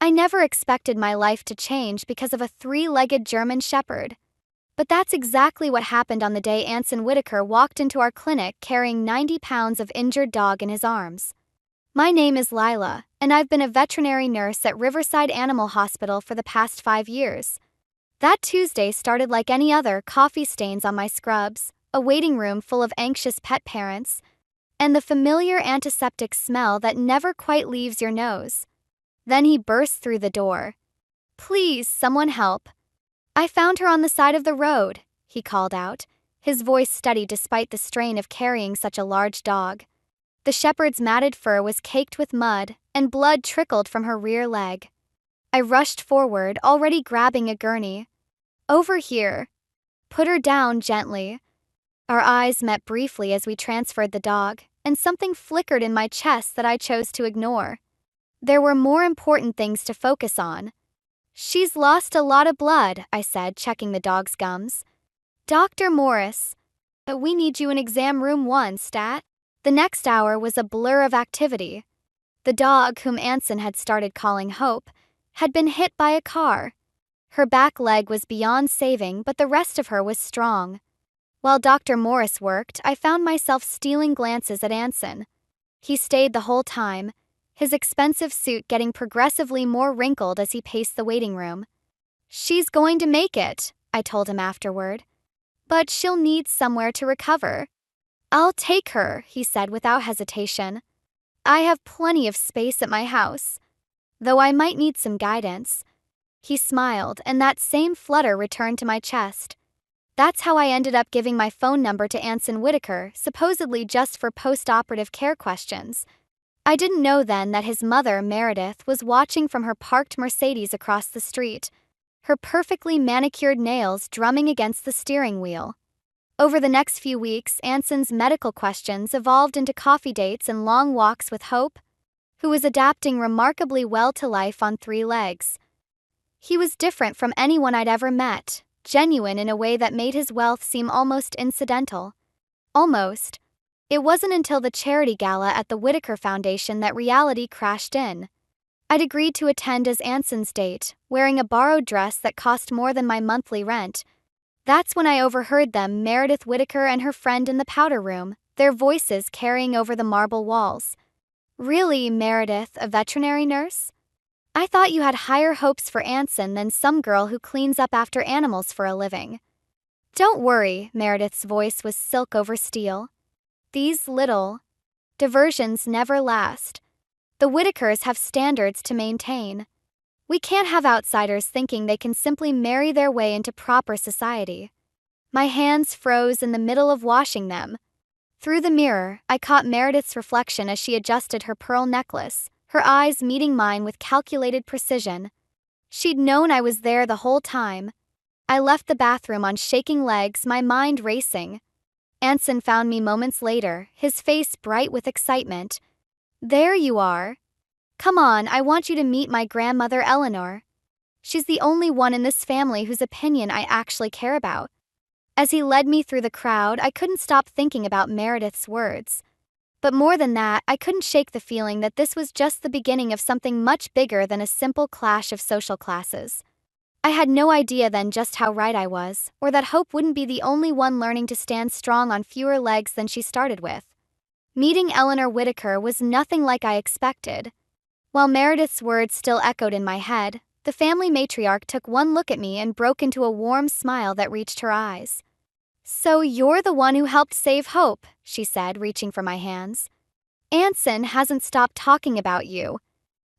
I never expected my life to change because of a three-legged German Shepherd. But that's exactly what happened on the day Anson Whitaker walked into our clinic carrying 90 pounds of injured dog in his arms. My name is Lila, and I've been a veterinary nurse at Riverside Animal Hospital for the past 5 years. That Tuesday started like any other: coffee stains on my scrubs, a waiting room full of anxious pet parents, and the familiar antiseptic smell that never quite leaves your nose. Then he burst through the door. "Please, someone help. I found her on the side of the road," he called out, his voice steady despite the strain of carrying such a large dog. The shepherd's matted fur was caked with mud, and blood trickled from her rear leg. I rushed forward, already grabbing a gurney. "Over here. Put her down gently." Our eyes met briefly as we transferred the dog, and something flickered in my chest that I chose to ignore. There were more important things to focus on. "She's lost a lot of blood," I said, checking the dog's gums. "Dr. Morris, we need you in exam room 1, stat." The next hour was a blur of activity. The dog, whom Anson had started calling Hope, had been hit by a car. Her back leg was beyond saving, but the rest of her was strong. While Dr. Morris worked, I found myself stealing glances at Anson. He stayed the whole time, his expensive suit getting progressively more wrinkled as he paced the waiting room. "She's going to make it," I told him afterward. "But she'll need somewhere to recover." "I'll take her," he said without hesitation. "I have plenty of space at my house. Though I might need some guidance." He smiled, and that same flutter returned to my chest. That's how I ended up giving my phone number to Anson Whitaker, supposedly just for post-operative care questions. I didn't know then that his mother, Meredith, was watching from her parked Mercedes across the street, her perfectly manicured nails drumming against the steering wheel. Over the next few weeks, Anson's medical questions evolved into coffee dates and long walks with Hope, who was adapting remarkably well to life on 3 legs. He was different from anyone I'd ever met, genuine in a way that made his wealth seem almost incidental. Almost. It wasn't until the charity gala at the Whitaker Foundation that reality crashed in. I'd agreed to attend as Anson's date, wearing a borrowed dress that cost more than my monthly rent. That's when I overheard them, Meredith Whitaker and her friend, in the powder room, their voices carrying over the marble walls. "Really, Meredith, a veterinary nurse? I thought you had higher hopes for Anson than some girl who cleans up after animals for a living." "Don't worry," Meredith's voice was silk over steel. "These little diversions never last. The Whitakers have standards to maintain. We can't have outsiders thinking they can simply marry their way into proper society." My hands froze in the middle of washing them. Through the mirror, I caught Meredith's reflection as she adjusted her pearl necklace, her eyes meeting mine with calculated precision. She'd known I was there the whole time. I left the bathroom on shaking legs, my mind racing. Anson found me moments later, his face bright with excitement. "There you are. Come on, I want you to meet my grandmother Eleanor. She's the only one in this family whose opinion I actually care about." As he led me through the crowd, I couldn't stop thinking about Meredith's words. But more than that, I couldn't shake the feeling that this was just the beginning of something much bigger than a simple clash of social classes. I had no idea then just how right I was, or that Hope wouldn't be the only one learning to stand strong on fewer legs than she started with. Meeting Eleanor Whitaker was nothing like I expected. While Meredith's words still echoed in my head, the family matriarch took one look at me and broke into a warm smile that reached her eyes. "So you're the one who helped save Hope," she said, reaching for my hands. "Anson hasn't stopped talking about you."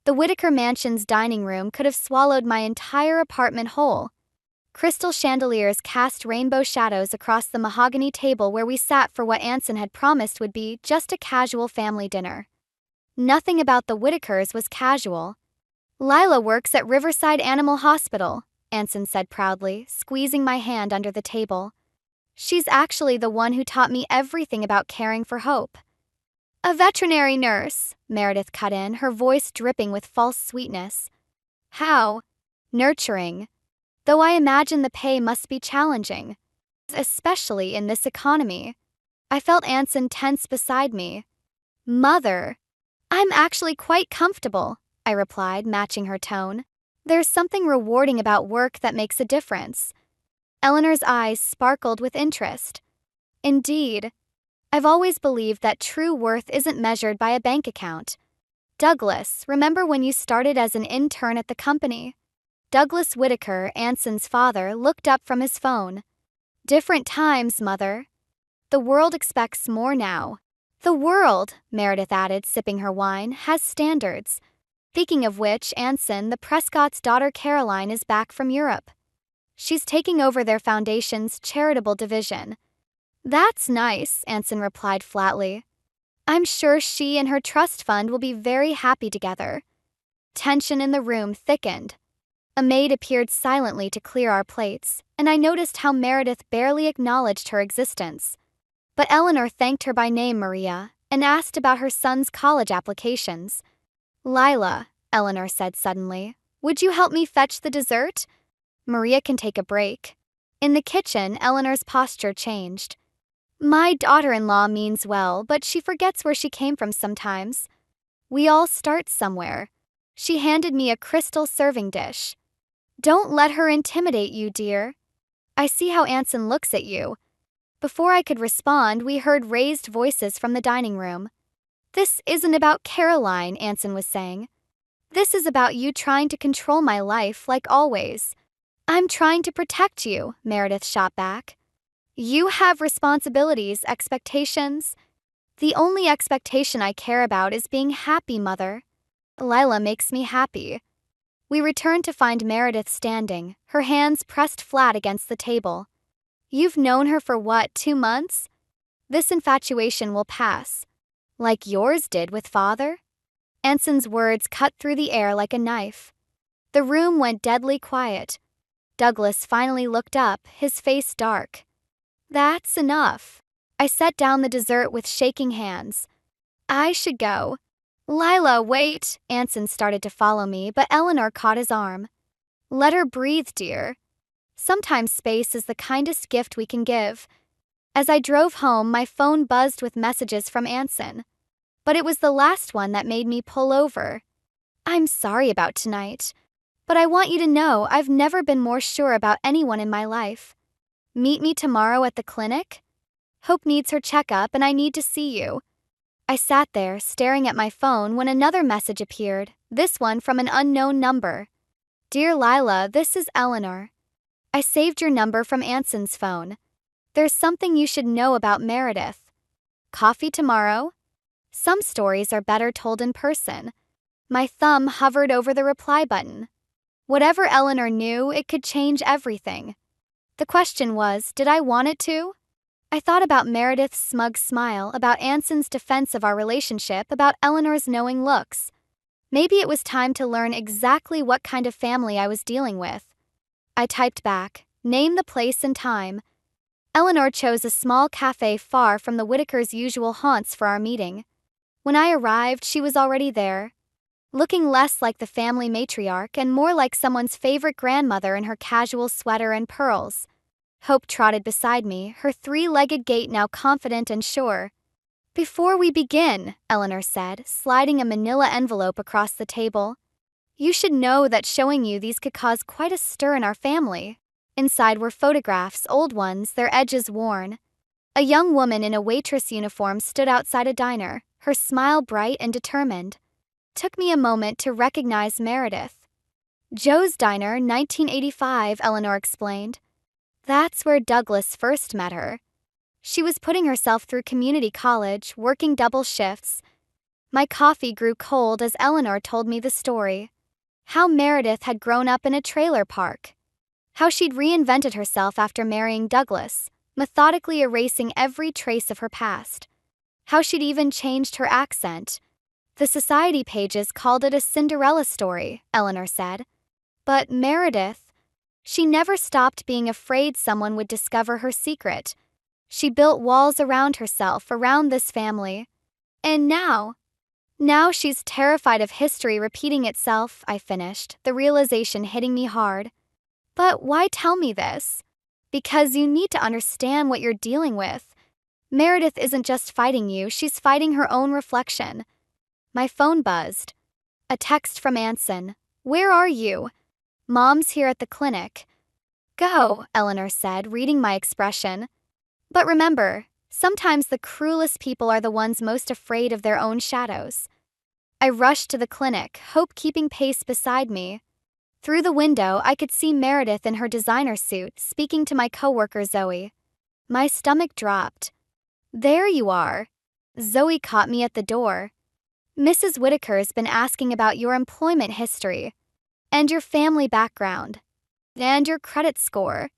The Whitaker mansion's dining room could have swallowed my entire apartment whole. Crystal chandeliers cast rainbow shadows across the mahogany table where we sat for what Anson had promised would be just a casual family dinner. Nothing about the Whitakers was casual. "Lila works at Riverside Animal Hospital," Anson said proudly, squeezing my hand under the table. "She's actually the one who taught me everything about caring for Hope." "A veterinary nurse," Meredith cut in, her voice dripping with false sweetness. "How nurturing. Though I imagine the pay must be challenging, especially in this economy." I felt Anson tense beside me. "Mother, I'm actually quite comfortable," I replied, matching her tone. There's something rewarding about work that makes a difference. Eleanor's eyes sparkled with interest. Indeed. I've always believed that true worth isn't measured by a bank account. Douglas, remember when you started as an intern at the company? Douglas Whitaker, Anson's father, looked up from his phone. Different times, Mother. The world expects more now. The world, Meredith added, sipping her wine, has standards. Speaking of which, Anson, the Prescott's daughter Caroline, is back from Europe. She's taking over their foundation's charitable division. That's nice, Anson replied flatly. I'm sure she and her trust fund will be very happy together. Tension in the room thickened. A maid appeared silently to clear our plates, and I noticed how Meredith barely acknowledged her existence. But Eleanor thanked her by name, Maria, and asked about her son's college applications. Lila, Eleanor said suddenly, would you help me fetch the dessert? Maria can take a break. In the kitchen, Eleanor's posture changed. My daughter-in-law means well, but she forgets where she came from sometimes. We all start somewhere. She handed me a crystal serving dish. Don't let her intimidate you, dear. I see how Anson looks at you. Before I could respond, we heard raised voices from the dining room. This isn't about Caroline, Anson was saying. This is about you trying to control my life like always. I'm trying to protect you, Meredith shot back. You have responsibilities, expectations. The only expectation I care about is being happy, Mother. Lila makes me happy. We returned to find Meredith standing, her hands pressed flat against the table. You've known her for what, 2 months? This infatuation will pass. Like yours did with Father? Anson's words cut through the air like a knife. The room went deadly quiet. Douglas finally looked up, his face dark. That's enough. I set down the dessert with shaking hands. I should go. Lila, wait. Anson started to follow me, but Eleanor caught his arm. Let her breathe, dear. Sometimes space is the kindest gift we can give. As I drove home, my phone buzzed with messages from Anson. But it was the last one that made me pull over. I'm sorry about tonight, but I want you to know I've never been more sure about anyone in my life. Meet me tomorrow at the clinic? Hope needs her checkup and I need to see you. I sat there, staring at my phone when another message appeared, this one from an unknown number. Dear Lila, this is Eleanor. I saved your number from Anson's phone. There's something you should know about Meredith. Coffee tomorrow? Some stories are better told in person. My thumb hovered over the reply button. Whatever Eleanor knew, it could change everything. The question was, did I want it to? I thought about Meredith's smug smile, about Anson's defense of our relationship, about Eleanor's knowing looks. Maybe it was time to learn exactly what kind of family I was dealing with. I typed back, name the place and time. Eleanor chose a small cafe far from the Whitakers' usual haunts for our meeting. When I arrived, she was already there, looking less like the family matriarch and more like someone's favorite grandmother in her casual sweater and pearls. Hope trotted beside me, her 3-legged gait now confident and sure. Before we begin, Eleanor said, sliding a manila envelope across the table, you should know that showing you these could cause quite a stir in our family. Inside were photographs, old ones, their edges worn. A young woman in a waitress uniform stood outside a diner, her smile bright and determined. Took me a moment to recognize Meredith. Joe's Diner, 1985, Eleanor explained. That's where Douglas first met her. She was putting herself through community college, working double shifts. My coffee grew cold as Eleanor told me the story. How Meredith had grown up in a trailer park. How she'd reinvented herself after marrying Douglas, methodically erasing every trace of her past. How she'd even changed her accent. The society pages called it a Cinderella story, Eleanor said. But Meredith, she never stopped being afraid someone would discover her secret. She built walls around herself, around this family. And now she's terrified of history repeating itself, I finished, the realization hitting me hard. But why tell me this? Because you need to understand what you're dealing with. Meredith isn't just fighting you, she's fighting her own reflection. My phone buzzed. A text from Anson. Where are you? Mom's here at the clinic. Go, Eleanor said, reading my expression. But remember, sometimes the cruelest people are the ones most afraid of their own shadows. I rushed to the clinic, Hope keeping pace beside me. Through the window, I could see Meredith in her designer suit, speaking to my coworker Zoe. My stomach dropped. There you are. Zoe caught me at the door. Mrs. Whitaker's been asking about your employment history, and your family background, and your credit score.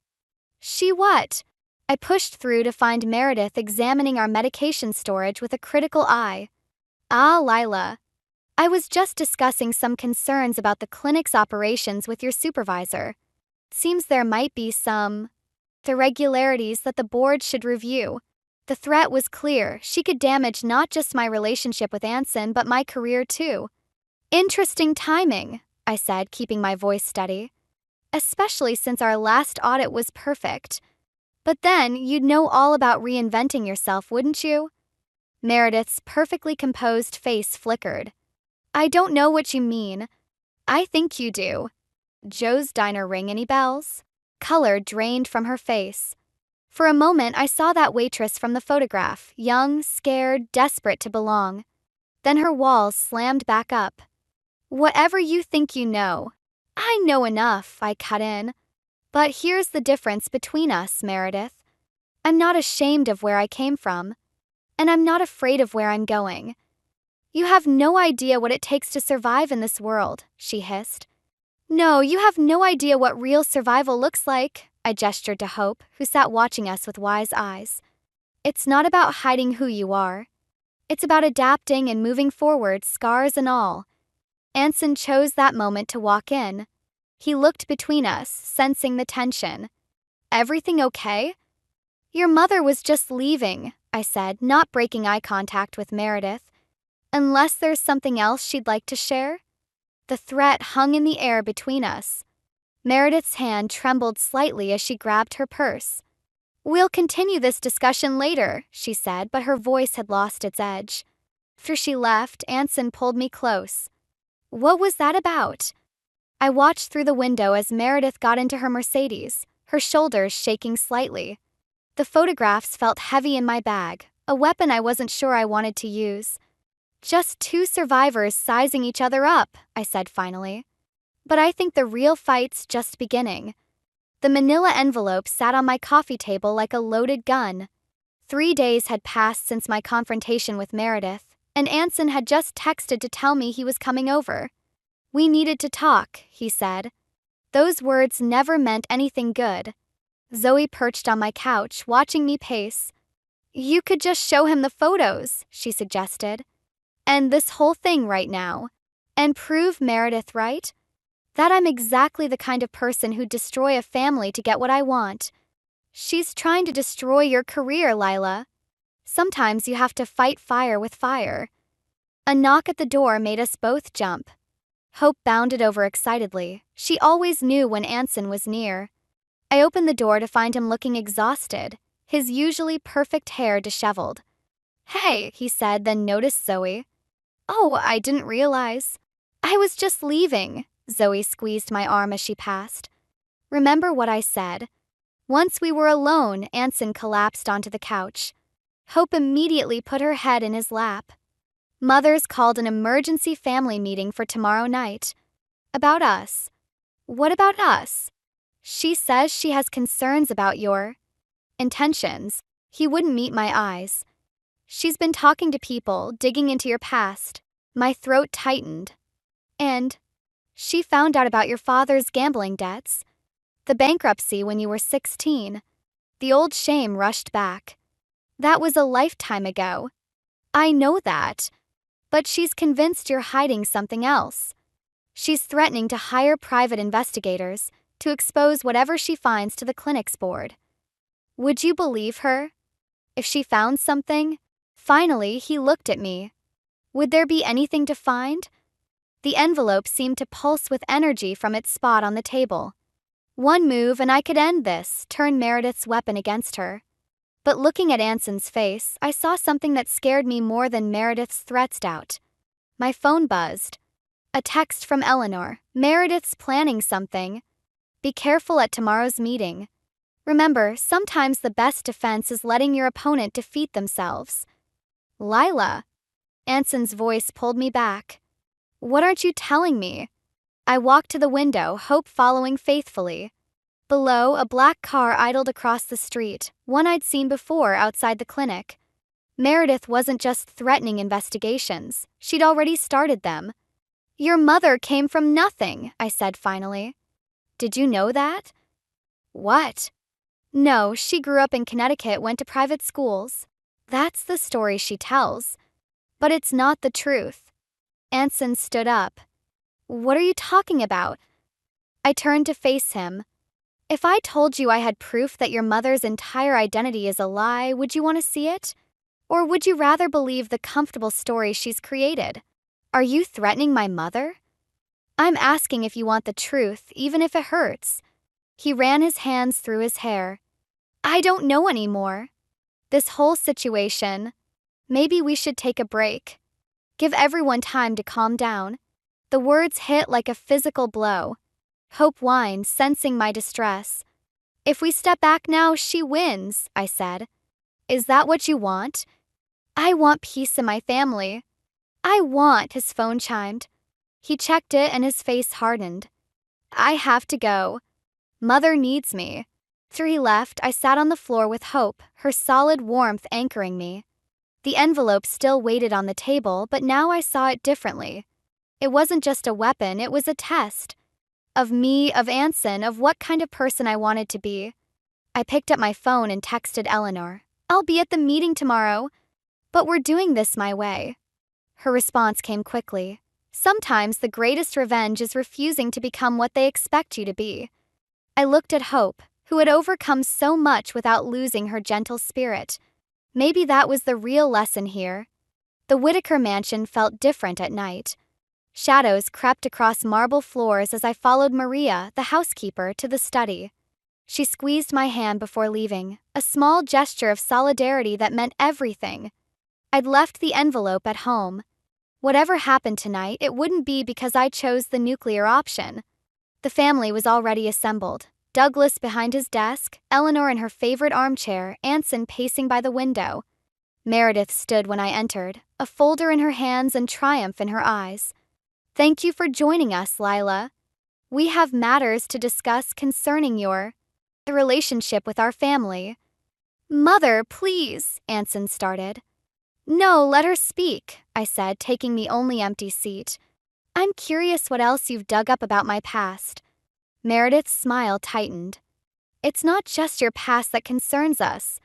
She what? I pushed through to find Meredith examining our medication storage with a critical eye. Ah, Lila. I was just discussing some concerns about the clinic's operations with your supervisor. Seems there might be some irregularities that the board should review. The threat was clear. She could damage not just my relationship with Anson, but my career too. Interesting timing, I said, keeping my voice steady. Especially since our last audit was perfect. But then, you'd know all about reinventing yourself, wouldn't you? Meredith's perfectly composed face flickered. I don't know what you mean. I think you do. Joe's Diner ring any bells? Color drained from her face. For a moment, I saw that waitress from the photograph, young, scared, desperate to belong. Then her walls slammed back up. Whatever you think you know. I know enough, I cut in. But here's the difference between us, Meredith. I'm not ashamed of where I came from. And I'm not afraid of where I'm going. You have no idea what it takes to survive in this world, she hissed. No, you have no idea what real survival looks like, I gestured to Hope, who sat watching us with wise eyes. It's not about hiding who you are. It's about adapting and moving forward, scars and all. Anson chose that moment to walk in. He looked between us, sensing the tension. Everything okay? Your mother was just leaving, I said, not breaking eye contact with Meredith. Unless there's something else she'd like to share? The threat hung in the air between us. Meredith's hand trembled slightly as she grabbed her purse. We'll continue this discussion later, she said, but her voice had lost its edge. After she left, Anson pulled me close. What was that about? I watched through the window as Meredith got into her Mercedes, her shoulders shaking slightly. The photographs felt heavy in my bag, a weapon I wasn't sure I wanted to use. Just two survivors sizing each other up, I said finally. But I think the real fight's just beginning. The manila envelope sat on my coffee table like a loaded gun. 3 days had passed since my confrontation with Meredith, and Anson had just texted to tell me he was coming over. We needed to talk, he said. Those words never meant anything good. Zoe perched on my couch, watching me pace. You could just show him the photos, she suggested. And this whole thing right now. And prove Meredith right? That I'm exactly the kind of person who'd destroy a family to get what I want. She's trying to destroy your career, Lila. Sometimes you have to fight fire with fire. A knock at the door made us both jump. Hope bounded over excitedly. She always knew when Anson was near. I opened the door to find him looking exhausted, his usually perfect hair disheveled. Hey, he said, then noticed Zoe. Oh, I didn't realize. I was just leaving. Zoe squeezed my arm as she passed. Remember what I said. Once we were alone, Anson collapsed onto the couch. Hope immediately put her head in his lap. Mother's called an emergency family meeting for tomorrow night. About us. What about us? She says she has concerns about your intentions. He wouldn't meet my eyes. She's been talking to people, digging into your past. My throat tightened. And she found out about your father's gambling debts. The bankruptcy when you were 16. The old shame rushed back. That was a lifetime ago. I know that. But she's convinced you're hiding something else. She's threatening to hire private investigators to expose whatever she finds to the clinic's board. Would you believe her? If she found something? Finally, he looked at me. Would there be anything to find? The envelope seemed to pulse with energy from its spot on the table. One move and I could end this, turn Meredith's weapon against her. But looking at Anson's face, I saw something that scared me more than Meredith's threats doubt. My phone buzzed. A text from Eleanor. Meredith's planning something. Be careful at tomorrow's meeting. Remember, sometimes the best defense is letting your opponent defeat themselves. Lila. Anson's voice pulled me back. What aren't you telling me? I walked to the window, Hope following faithfully. Below, a black car idled across the street, one I'd seen before outside the clinic. Meredith wasn't just threatening investigations, she'd already started them. Your mother came from nothing, I said finally. Did you know that? What? No, she grew up in Connecticut, went to private schools. That's the story she tells. But it's not the truth. Anson stood up. What are you talking about? I turned to face him. If I told you I had proof that your mother's entire identity is a lie, would you want to see it? Or would you rather believe the comfortable story she's created? Are you threatening my mother? I'm asking if you want the truth, even if it hurts. He ran his hands through his hair. I don't know anymore. This whole situation. Maybe we should take a break. Give everyone time to calm down. The words hit like a physical blow. Hope whined, sensing my distress. If we step back now, she wins, I said. Is that what you want? I want peace in my family. His phone chimed. He checked it and his face hardened. I have to go. Mother needs me. After he left, I sat on the floor with Hope, her solid warmth anchoring me. The envelope still waited on the table, but now I saw it differently. It wasn't just a weapon, it was a test. Of me, of Anson, of what kind of person I wanted to be. I picked up my phone and texted Eleanor. I'll be at the meeting tomorrow. But we're doing this my way. Her response came quickly. Sometimes the greatest revenge is refusing to become what they expect you to be. I looked at Hope, who had overcome so much without losing her gentle spirit. Maybe that was the real lesson here. The Whitaker mansion felt different at night. Shadows crept across marble floors as I followed Maria, the housekeeper, to the study. She squeezed my hand before leaving, a small gesture of solidarity that meant everything. I'd left the envelope at home. Whatever happened tonight, it wouldn't be because I chose the nuclear option. The family was already assembled. Douglas behind his desk, Eleanor in her favorite armchair, Anson pacing by the window. Meredith stood when I entered, a folder in her hands and triumph in her eyes. Thank you for joining us, Lila. We have matters to discuss concerning your relationship with our family. Mother, please, Anson started. No, let her speak, I said, taking the only empty seat. I'm curious what else you've dug up about my past. Meredith's smile tightened. It's not just your past that concerns us.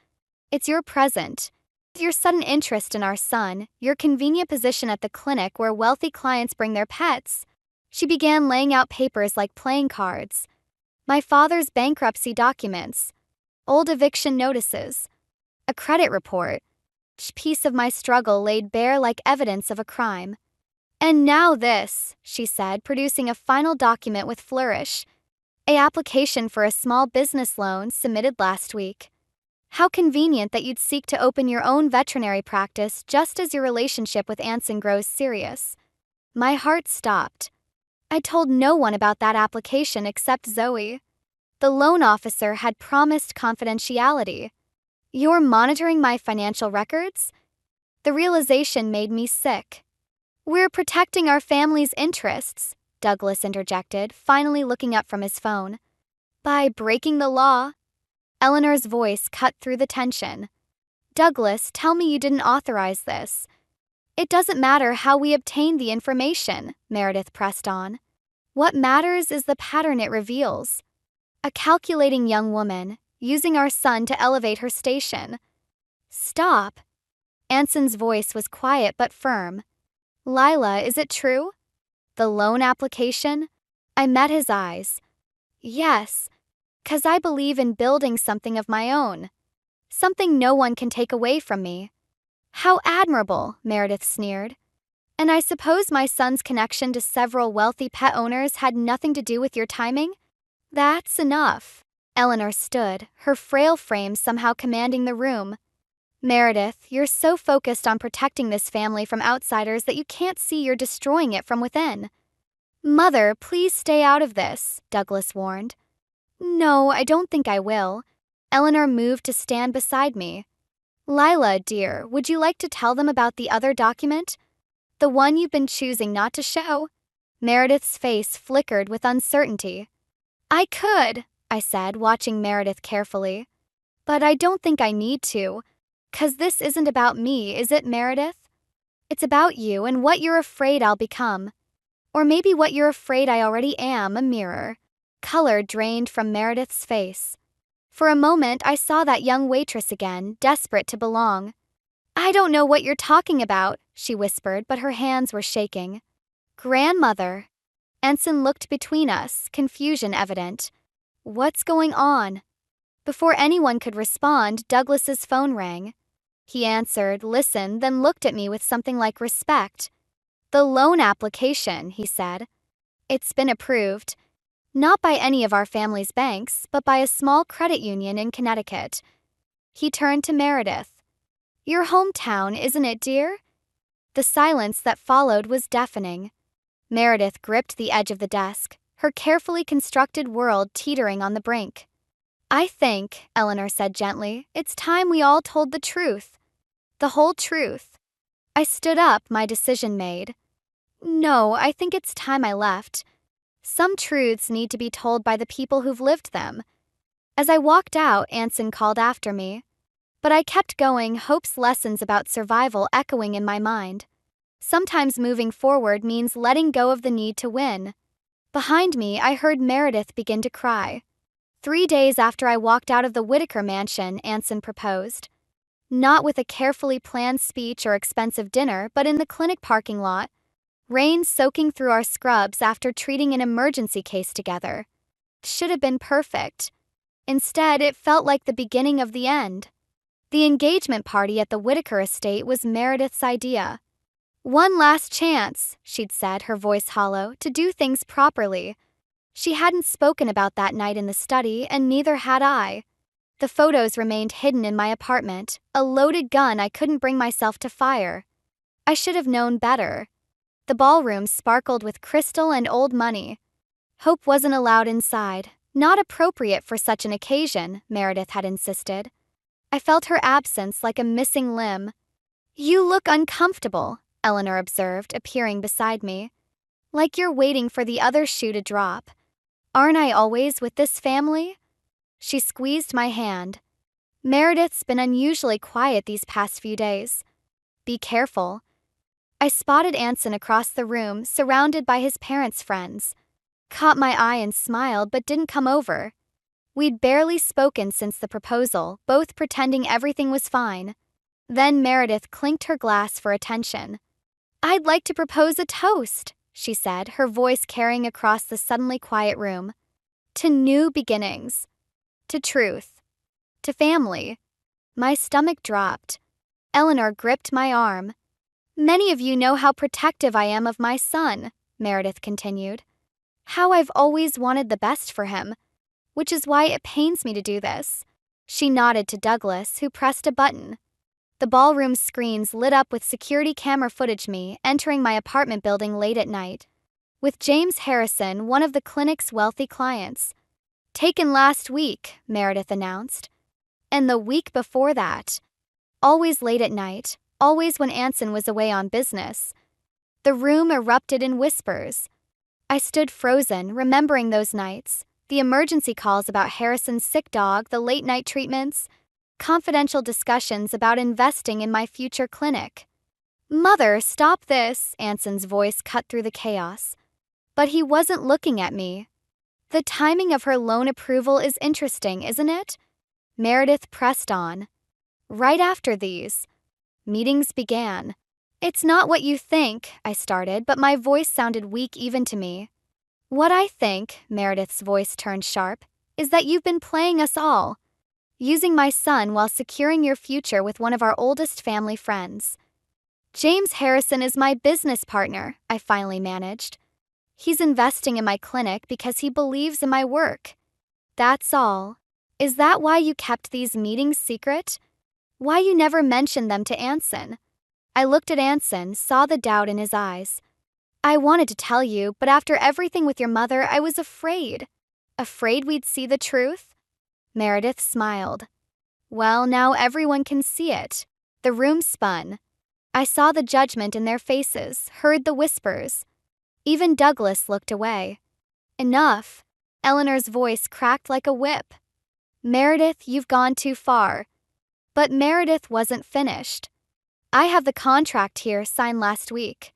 It's your present. Your sudden interest in our son, your convenient position at the clinic where wealthy clients bring their pets. She began laying out papers like playing cards. My father's bankruptcy documents, old eviction notices, a credit report. Each piece of my struggle laid bare like evidence of a crime. And now this, she said, producing a final document with flourish. An application for a small business loan submitted last week. How convenient that you'd seek to open your own veterinary practice just as your relationship with Anson grows serious. My heart stopped. I told no one about that application except Zoe. The loan officer had promised confidentiality. You're monitoring my financial records? The realization made me sick. We're protecting our family's interests, Douglas interjected, finally looking up from his phone. By breaking the law. Eleanor's voice cut through the tension. Douglas, tell me you didn't authorize this. It doesn't matter how we obtained the information, Meredith pressed on. What matters is the pattern it reveals. A calculating young woman, using our son to elevate her station. Stop. Anson's voice was quiet but firm. Lila, is it true? The loan application? I met his eyes. Yes, 'cause I believe in building something of my own. Something no one can take away from me. How admirable, Meredith sneered. And I suppose my son's connection to several wealthy pet owners had nothing to do with your timing? That's enough. Eleanor stood, her frail frame somehow commanding the room. Meredith, you're so focused on protecting this family from outsiders that you can't see you're destroying it from within. Mother, please stay out of this, Douglas warned. No, I don't think I will. Eleanor moved to stand beside me. Lila, dear, would you like to tell them about the other document? The one you've been choosing not to show? Meredith's face flickered with uncertainty. I could, I said, watching Meredith carefully. But I don't think I need to. 'Cause this isn't about me, is it, Meredith? It's about you and what you're afraid I'll become. Or maybe what you're afraid I already am, a mirror. Color drained from Meredith's face. For a moment, I saw that young waitress again, desperate to belong. I don't know what you're talking about, she whispered, but her hands were shaking. Grandmother. Ensign looked between us, confusion evident. What's going on? Before anyone could respond, Douglas's phone rang. He answered, listened, then looked at me with something like respect. The loan application, he said. It's been approved. Not by any of our family's banks, but by a small credit union in Connecticut. He turned to Meredith. Your hometown, isn't it, dear? The silence that followed was deafening. Meredith gripped the edge of the desk, her carefully constructed world teetering on the brink. I think, Eleanor said gently, it's time we all told the truth. The whole truth. I stood up, my decision made. No, I think it's time I left. Some truths need to be told by the people who've lived them. As I walked out, Anson called after me. But I kept going, Hope's lessons about survival echoing in my mind. Sometimes moving forward means letting go of the need to win. Behind me, I heard Meredith begin to cry. 3 days after I walked out of the Whitaker mansion, Anson proposed. Not with a carefully planned speech or expensive dinner, but in the clinic parking lot. Rain soaking through our scrubs after treating an emergency case together. Should have been perfect. Instead, it felt like the beginning of the end. The engagement party at the Whitaker estate was Meredith's idea. One last chance, she'd said, her voice hollow, to do things properly. She hadn't spoken about that night in the study, and neither had I. The photos remained hidden in my apartment, a loaded gun I couldn't bring myself to fire. I should have known better. The ballroom sparkled with crystal and old money. Hope wasn't allowed inside, not appropriate for such an occasion, Meredith had insisted. I felt her absence like a missing limb. You look uncomfortable, Eleanor observed, appearing beside me. Like you're waiting for the other shoe to drop. Aren't I always with this family? She squeezed my hand. Meredith's been unusually quiet these past few days. Be careful. I spotted Anson across the room, surrounded by his parents' friends. Caught my eye and smiled, but didn't come over. We'd barely spoken since the proposal, both pretending everything was fine. Then Meredith clinked her glass for attention. I'd like to propose a toast, she said, her voice carrying across the suddenly quiet room. To new beginnings. To truth. To family. My stomach dropped. Eleanor gripped my arm. Many of you know how protective I am of my son, Meredith continued. How I've always wanted the best for him, which is why it pains me to do this. She nodded to Douglas, who pressed a button. The ballroom screens lit up with security camera footage me entering my apartment building late at night. With James Harrison, one of the clinic's wealthy clients. Taken last week, Meredith announced. And the week before that. Always late at night. Always when Anson was away on business. The room erupted in whispers. I stood frozen, remembering those nights, the emergency calls about Harrison's sick dog, the late-night treatments, confidential discussions about investing in my future clinic. Mother, stop this, Anson's voice cut through the chaos. But he wasn't looking at me. The timing of her loan approval is interesting, isn't it? Meredith pressed on. Right after these. Meetings began. It's not what you think, I started, but my voice sounded weak even to me. What I think, Meredith's voice turned sharp, is that you've been playing us all. Using my son while securing your future with one of our oldest family friends. James Harrison is my business partner, I finally managed. He's investing in my clinic because he believes in my work. That's all. Is that why you kept these meetings secret? Why you never mentioned them to Anson? I looked at Anson, saw the doubt in his eyes. I wanted to tell you, but after everything with your mother, I was afraid. Afraid we'd see the truth? Meredith smiled. Well, now everyone can see it. The room spun. I saw the judgment in their faces, heard the whispers. Even Douglas looked away. Enough. Eleanor's voice cracked like a whip. Meredith, you've gone too far. But Meredith wasn't finished. I have the contract here signed last week.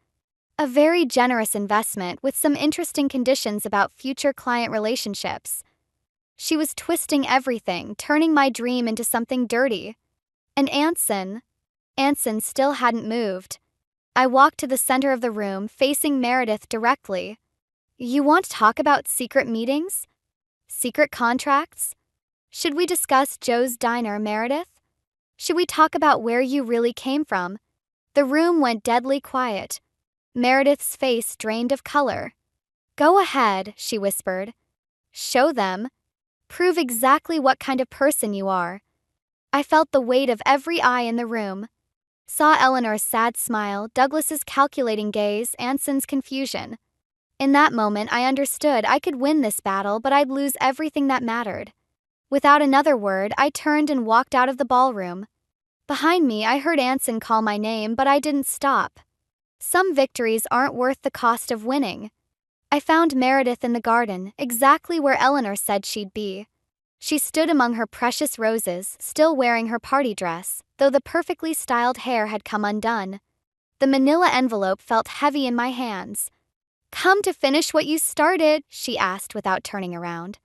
A very generous investment with some interesting conditions about future client relationships. She was twisting everything, turning my dream into something dirty. And Anson still hadn't moved. I walked to the center of the room, facing Meredith directly. You want to talk about secret meetings? Secret contracts? Should we discuss Joe's diner, Meredith? Should we talk about where you really came from? The room went deadly quiet. Meredith's face drained of color. Go ahead, she whispered. Show them. Prove exactly what kind of person you are. I felt the weight of every eye in the room. Saw Eleanor's sad smile, Douglas's calculating gaze, Anson's confusion. In that moment, I understood I could win this battle, but I'd lose everything that mattered. Without another word, I turned and walked out of the ballroom. Behind me, I heard Anson call my name, but I didn't stop. Some victories aren't worth the cost of winning. I found Meredith in the garden, exactly where Eleanor said she'd be. She stood among her precious roses, still wearing her party dress, though the perfectly styled hair had come undone. The manila envelope felt heavy in my hands. Come to finish what you started, she asked without turning around.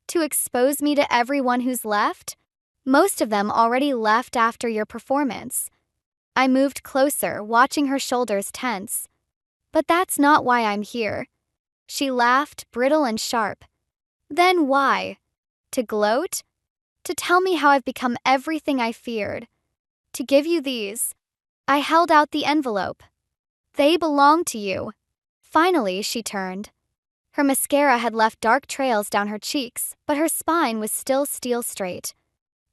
To expose me to everyone who's left? Most of them already left after your performance. I moved closer, watching her shoulders tense. But that's not why I'm here. She laughed, brittle and sharp. Then why? To gloat? To tell me how I've become everything I feared. To give you these. I held out the envelope. They belong to you. Finally, she turned. Her mascara had left dark trails down her cheeks, but her spine was still steel straight.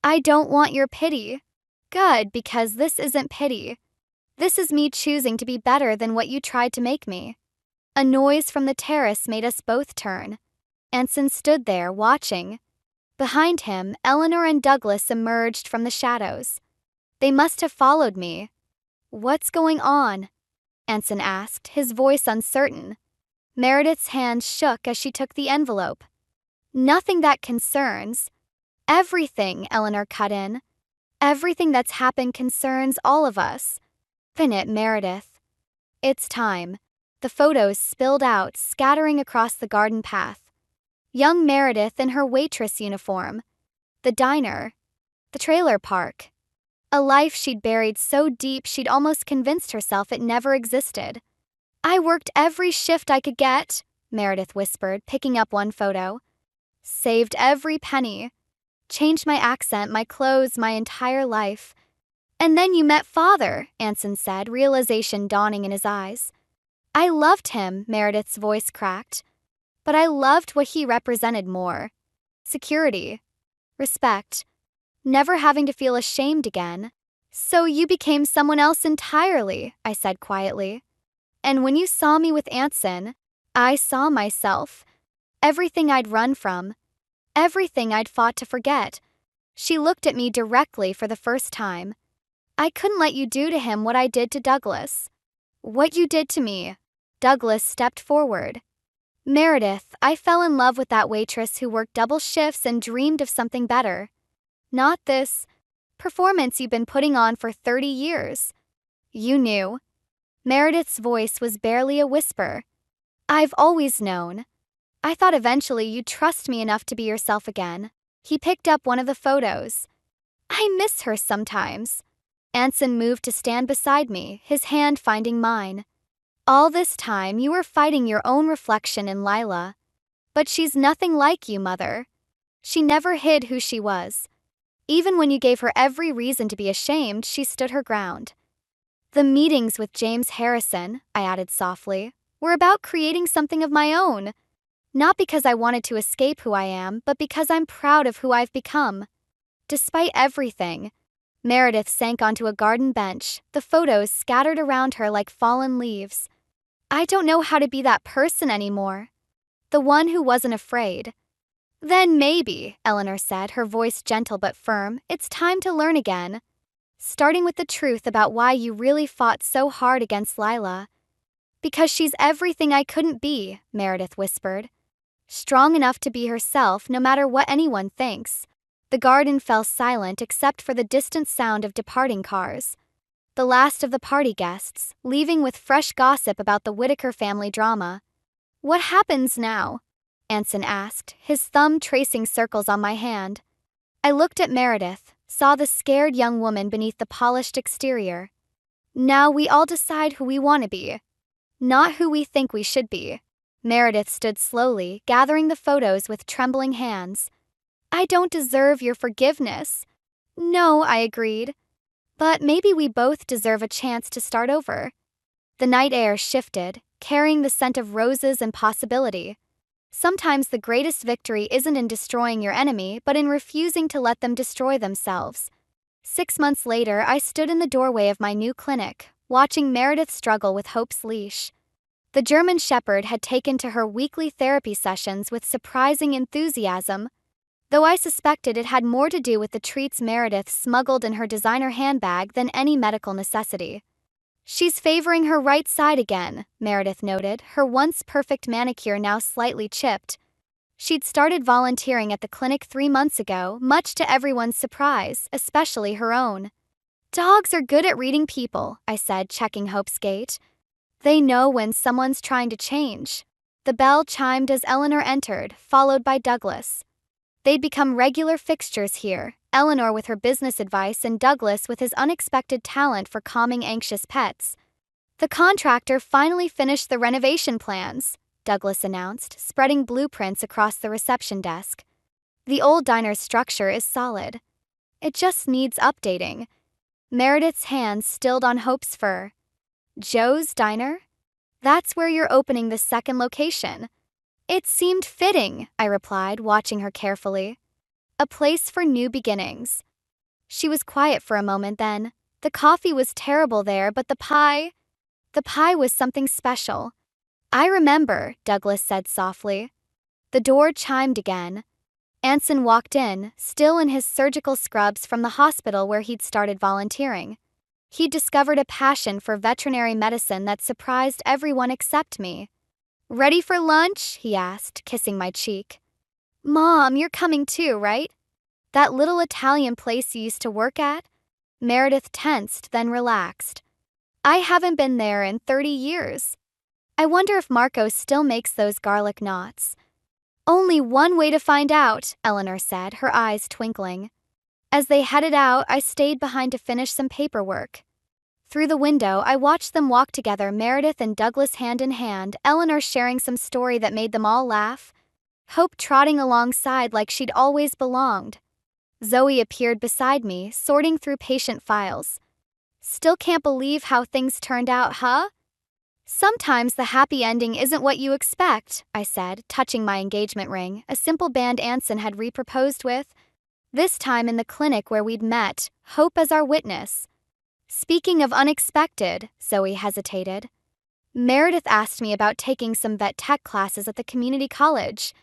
I don't want your pity. Good, because this isn't pity. This is me choosing to be better than what you tried to make me. A noise from the terrace made us both turn. Anson stood there, watching. Behind him, Eleanor and Douglas emerged from the shadows. They must have followed me. What's going on? Anson asked, his voice uncertain. Meredith's hand shook as she took the envelope. Nothing that concerns. Everything, Eleanor cut in. Everything that's happened concerns all of us. Fin it, Meredith. It's time. The photos spilled out, scattering across the garden path. Young Meredith in her waitress uniform. The diner. The trailer park. A life she'd buried so deep she'd almost convinced herself it never existed. I worked every shift I could get, Meredith whispered, picking up one photo. Saved every penny. Changed my accent, my clothes, my entire life. And then you met Father, Anson said, realization dawning in his eyes. I loved him, Meredith's voice cracked. But I loved what he represented more. Security. Respect. Never having to feel ashamed again. So you became someone else entirely, I said quietly. And when you saw me with Anson, I saw myself. Everything I'd run from. Everything I'd fought to forget. She looked at me directly for the first time. I couldn't let you do to him what I did to Douglas. What you did to me. Douglas stepped forward. Meredith, I fell in love with that waitress who worked double shifts and dreamed of something better. Not this performance you've been putting on for 30 years. You knew. Meredith's voice was barely a whisper. I've always known. I thought eventually you'd trust me enough to be yourself again. He picked up one of the photos. I miss her sometimes. Anson moved to stand beside me, his hand finding mine. All this time you were fighting your own reflection in Lila. But she's nothing like you, Mother. She never hid who she was. Even when you gave her every reason to be ashamed, she stood her ground. The meetings with James Harrison, I added softly, were about creating something of my own. Not because I wanted to escape who I am, but because I'm proud of who I've become. Despite everything, Meredith sank onto a garden bench, the photos scattered around her like fallen leaves. I don't know how to be that person anymore. The one who wasn't afraid. Then maybe, Eleanor said, her voice gentle but firm, it's time to learn again. Starting with the truth about why you really fought so hard against Lila. Because she's everything I couldn't be, Meredith whispered. Strong enough to be herself no matter what anyone thinks. The garden fell silent except for the distant sound of departing cars. The last of the party guests, leaving with fresh gossip about the Whitaker family drama. What happens now? Anson asked, his thumb tracing circles on my hand. I looked at Meredith, saw the scared young woman beneath the polished exterior. Now we all decide who we want to be. Not who we think we should be. Meredith stood slowly, gathering the photos with trembling hands. I don't deserve your forgiveness. No, I agreed. But maybe we both deserve a chance to start over. The night air shifted, carrying the scent of roses and possibility. Sometimes the greatest victory isn't in destroying your enemy, but in refusing to let them destroy themselves. 6 months later, I stood in the doorway of my new clinic, watching Meredith struggle with Hope's leash. The German Shepherd had taken to her weekly therapy sessions with surprising enthusiasm, though I suspected it had more to do with the treats Meredith smuggled in her designer handbag than any medical necessity. She's favoring her right side again, Meredith noted, her once perfect manicure now slightly chipped. She'd started volunteering at the clinic 3 months ago, much to everyone's surprise, especially her own. Dogs are good at reading people, I said, checking Hope's gait. They know when someone's trying to change. The bell chimed as Eleanor entered, followed by Douglas. They'd become regular fixtures here, Eleanor with her business advice and Douglas with his unexpected talent for calming anxious pets. The contractor finally finished the renovation plans, Douglas announced, spreading blueprints across the reception desk. The old diner's structure is solid. It just needs updating. Meredith's hands stilled on Hope's fur. Joe's Diner? That's where you're opening the second location. It seemed fitting, I replied, watching her carefully. A place for new beginnings. She was quiet for a moment then. The coffee was terrible there, but the pie was something special. I remember, Douglas said softly. The door chimed again. Anson walked in, still in his surgical scrubs from the hospital where he'd started volunteering. He'd discovered a passion for veterinary medicine that surprised everyone except me. Ready for lunch? He asked, kissing my cheek. Mom, you're coming too, right? That little Italian place you used to work at? Meredith tensed, then relaxed. I haven't been there in 30 years. I wonder if Marco still makes those garlic knots. Only one way to find out, Eleanor said, her eyes twinkling. As they headed out, I stayed behind to finish some paperwork. Through the window, I watched them walk together, Meredith and Douglas hand in hand, Eleanor sharing some story that made them all laugh. Hope trotting alongside like she'd always belonged. Zoe appeared beside me, sorting through patient files. Still can't believe how things turned out, huh? Sometimes the happy ending isn't what you expect, I said, touching my engagement ring, a simple band Anson had reproposed with. This time in the clinic where we'd met, Hope as our witness. Speaking of unexpected, Zoe hesitated. Meredith asked me about taking some vet tech classes at the community college.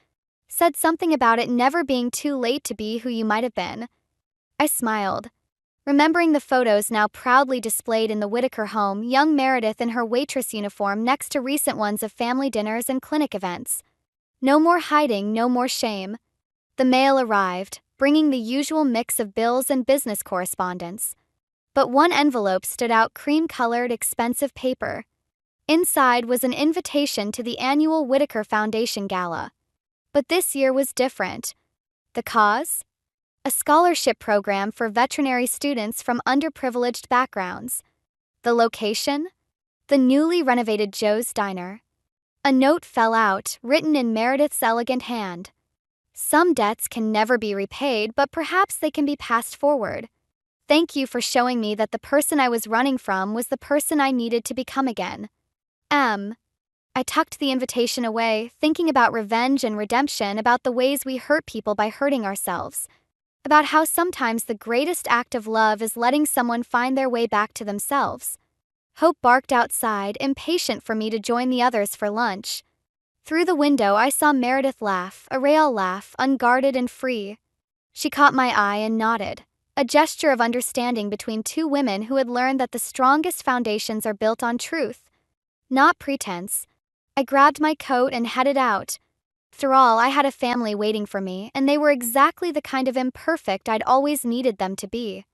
Said something about it never being too late to be who you might have been. I smiled. Remembering the photos now proudly displayed in the Whitaker home, young Meredith in her waitress uniform next to recent ones of family dinners and clinic events. No more hiding, no more shame. The mail arrived, bringing the usual mix of bills and business correspondence. But one envelope stood out, cream-colored, expensive paper. Inside was an invitation to the annual Whitaker Foundation Gala. But this year was different. The cause? A scholarship program for veterinary students from underprivileged backgrounds. The location? The newly renovated Joe's Diner. A note fell out, written in Meredith's elegant hand. Some debts can never be repaid, but perhaps they can be passed forward. Thank you for showing me that the person I was running from was the person I needed to become again. M. I tucked the invitation away, thinking about revenge and redemption, about the ways we hurt people by hurting ourselves. About how sometimes the greatest act of love is letting someone find their way back to themselves. Hope barked outside, impatient for me to join the others for lunch. Through the window, I saw Meredith laugh, a real laugh, unguarded and free. She caught my eye and nodded, a gesture of understanding between two women who had learned that the strongest foundations are built on truth, not pretense. I grabbed my coat and headed out. After all, I had a family waiting for me, and they were exactly the kind of imperfect I'd always needed them to be.